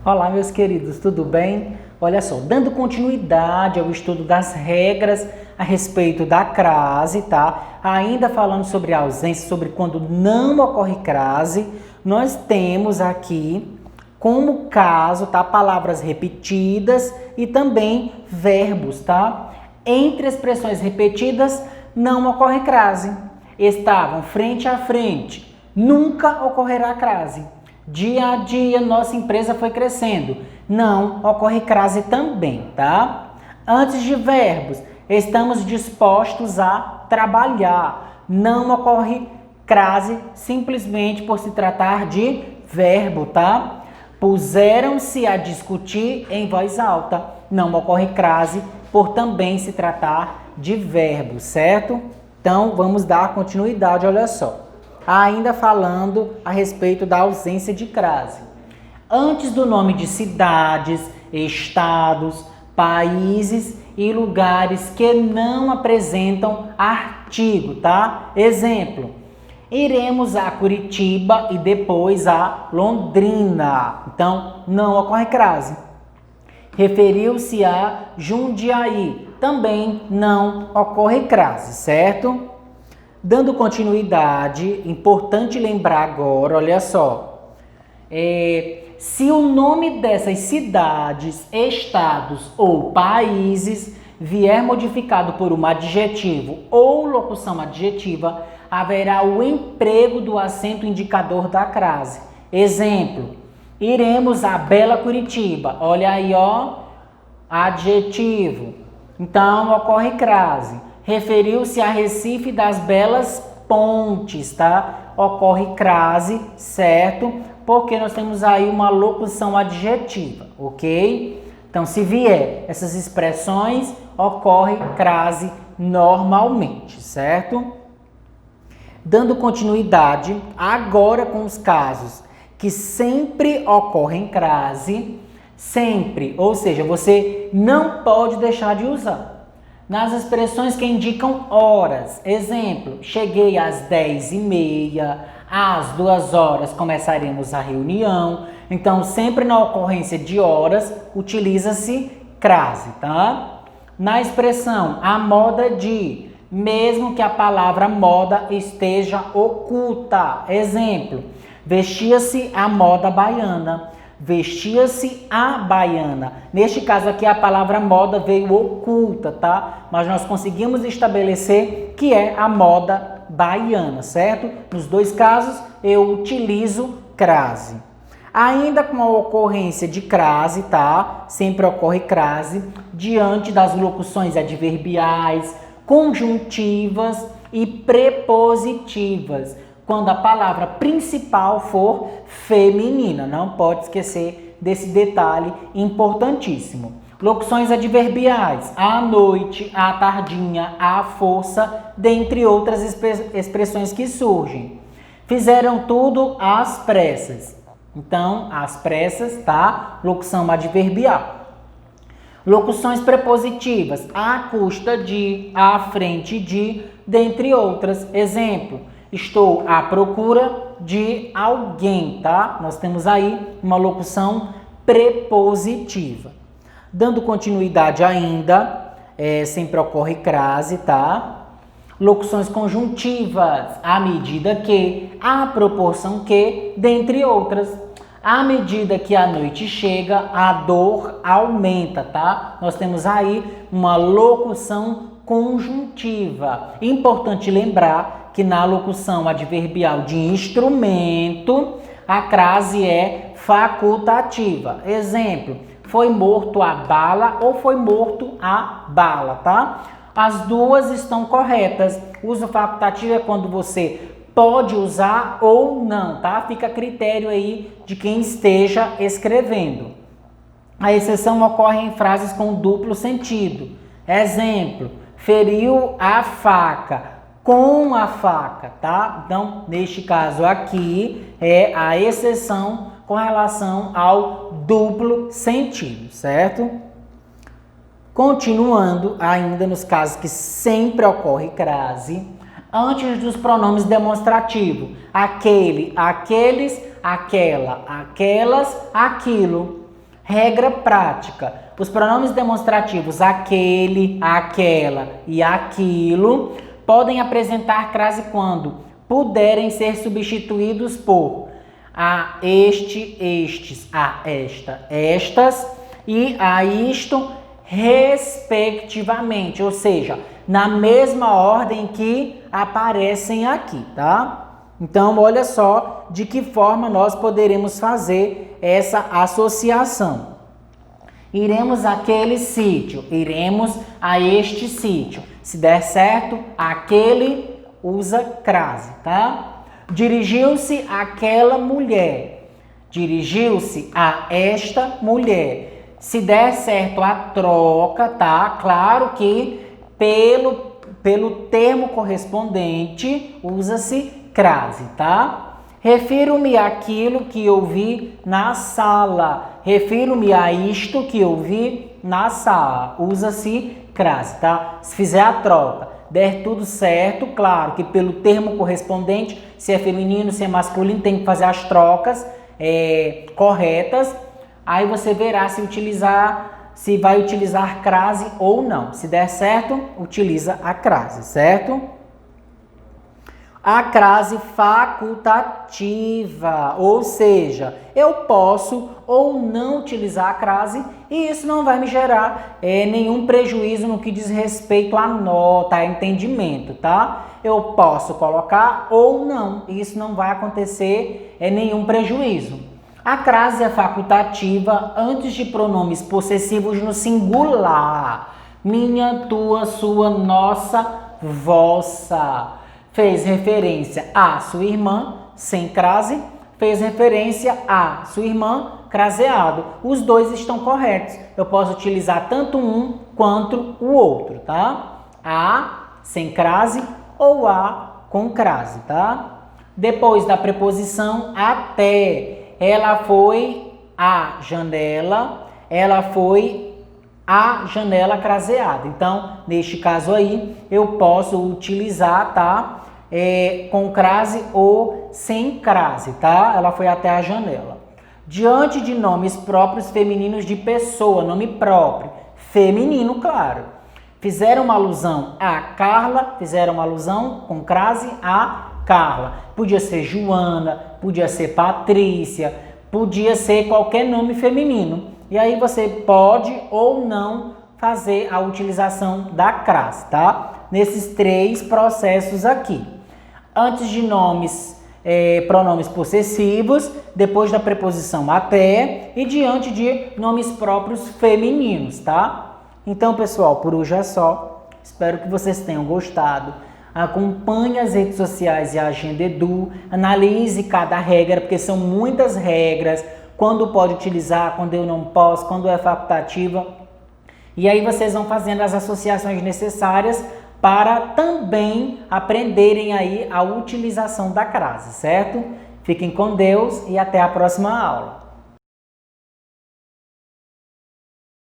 Olá, meus queridos, tudo bem? Olha só, dando continuidade ao estudo das regras a respeito da crase, tá? Ainda falando sobre a ausência, sobre quando não ocorre crase, nós temos aqui como caso, tá? Palavras repetidas e também verbos, tá? Entre expressões repetidas, não ocorre crase. Estavam frente a frente, nunca ocorrerá crase. Dia a dia, nossa empresa foi crescendo. Não ocorre crase também, tá? Antes de verbos, estamos dispostos a trabalhar. Não ocorre crase simplesmente por se tratar de verbo, tá? Puseram-se a discutir em voz alta. Não ocorre crase por também se tratar de verbo, certo? Então, vamos dar continuidade, olha só. Ainda falando a respeito da ausência de crase. Antes do nome de cidades, estados, países e lugares que não apresentam artigo, tá? Exemplo, iremos a Curitiba e depois a Londrina. Então, não ocorre crase. Referiu-se a Jundiaí. Também não ocorre crase, certo? Dando continuidade, importante lembrar agora, olha só, se o nome dessas cidades, estados ou países vier modificado por um adjetivo ou locução adjetiva, haverá o emprego do acento indicador da crase. Exemplo, iremos a bela Curitiba. Olha aí, ó, adjetivo. Então, ocorre crase. Referiu-se a Recife das Belas Pontes, tá? Ocorre crase, certo? Porque nós temos aí uma locução adjetiva, ok? Então, se vier essas expressões, ocorre crase normalmente, certo? Dando continuidade, agora com os casos que sempre ocorrem crase, sempre, ou seja, você não pode deixar de usar. Nas expressões que indicam horas, exemplo, cheguei às 10h30, às 2h começaremos a reunião. Então, sempre na ocorrência de horas, utiliza-se crase, tá? Na expressão a moda de, mesmo que a palavra moda esteja oculta. Exemplo, vestia-se a moda baiana. Vestia-se a baiana. Neste caso aqui a palavra moda veio oculta, tá? Mas nós conseguimos estabelecer que é a moda baiana, certo? Nos dois casos eu utilizo crase. Ainda com a ocorrência de crase, tá? Sempre ocorre crase diante das locuções adverbiais, conjuntivas e prepositivas. Quando a palavra principal for feminina. Não pode esquecer desse detalhe importantíssimo. Locuções adverbiais, à noite, à tardinha, à força, dentre outras expressões que surgem. Fizeram tudo às pressas. Então, às pressas, tá? Locução adverbial. Locuções prepositivas, à custa de, à frente de, dentre outras. Exemplo, estou à procura de alguém, tá? Nós temos aí uma locução prepositiva. Dando continuidade ainda, sempre ocorre crase, tá? Locuções conjuntivas, à medida que, à proporção que, dentre outras. À medida que a noite chega, a dor aumenta, tá? Nós temos aí uma locução conjuntiva. Importante lembrar que na locução adverbial de instrumento, a crase é facultativa. Exemplo, foi morto a bala ou foi morto a bala, tá? As duas estão corretas. Uso facultativo é quando você pode usar ou não, tá? Fica a critério aí de quem esteja escrevendo. A exceção ocorre em frases com duplo sentido. Exemplo, feriu a faca com a faca, tá? Então, neste caso aqui, é a exceção com relação ao duplo sentido, certo? Continuando, ainda nos casos que sempre ocorre crase, antes dos pronomes demonstrativos, aquele, aqueles, aquela, aquelas, aquilo. Regra prática. Os pronomes demonstrativos aquele, aquela e aquilo podem apresentar crase quando puderem ser substituídos por a este, estes, a esta, estas e a isto, respectivamente, ou seja, na mesma ordem que aparecem aqui, tá? Então, olha só de que forma nós poderemos fazer essa associação. Iremos àquele sítio, iremos a este sítio. Se der certo, aquele usa crase, tá? Dirigiu-se àquela mulher, dirigiu-se a esta mulher. Se der certo a troca, tá? Claro que pelo termo correspondente usa-se crase, tá? Refiro-me àquilo que eu vi na sala. Refiro-me a isto que eu vi na sala. Usa-se crase, tá? Se fizer a troca, der tudo certo, claro que pelo termo correspondente, se é feminino, se é masculino, tem que fazer as trocas corretas. Aí você verá se vai utilizar crase ou não. Se der certo, utiliza a crase, certo? A crase facultativa, ou seja, eu posso ou não utilizar a crase e isso não vai me gerar nenhum prejuízo no que diz respeito à nota, a entendimento, tá? Eu posso colocar ou não, e isso não vai acontecer nenhum prejuízo. A crase é facultativa antes de pronomes possessivos no singular. Minha, tua, sua, nossa, vossa. Fez referência a sua irmã, sem crase. Fez referência a sua irmã, craseado. Os dois estão corretos. Eu posso utilizar tanto um quanto o outro, tá? A sem crase ou a com crase, tá? Depois da preposição até. Ela foi à janela, ela foi à janela craseada. Então, neste caso aí, eu posso utilizar, tá? Com crase ou sem crase, tá? Ela foi até a janela. Diante de nomes próprios femininos de pessoa, nome próprio, feminino, claro. Fizeram uma alusão a Carla, fizeram uma alusão com crase a Carla. Podia ser Joana, podia ser Patrícia, podia ser qualquer nome feminino. E aí você pode ou não fazer a utilização da crase, tá? Nesses três processos aqui. Antes de nomes, pronomes possessivos, depois da preposição até e diante de nomes próprios femininos, tá? Então, pessoal, por hoje é só. Espero que vocês tenham gostado. Acompanhe as redes sociais e a Agenda Edu, analise cada regra, porque são muitas regras, quando pode utilizar, quando eu não posso, quando é facultativa. E aí vocês vão fazendo as associações necessárias para também aprenderem aí a utilização da crase, certo? Fiquem com Deus e até a próxima aula.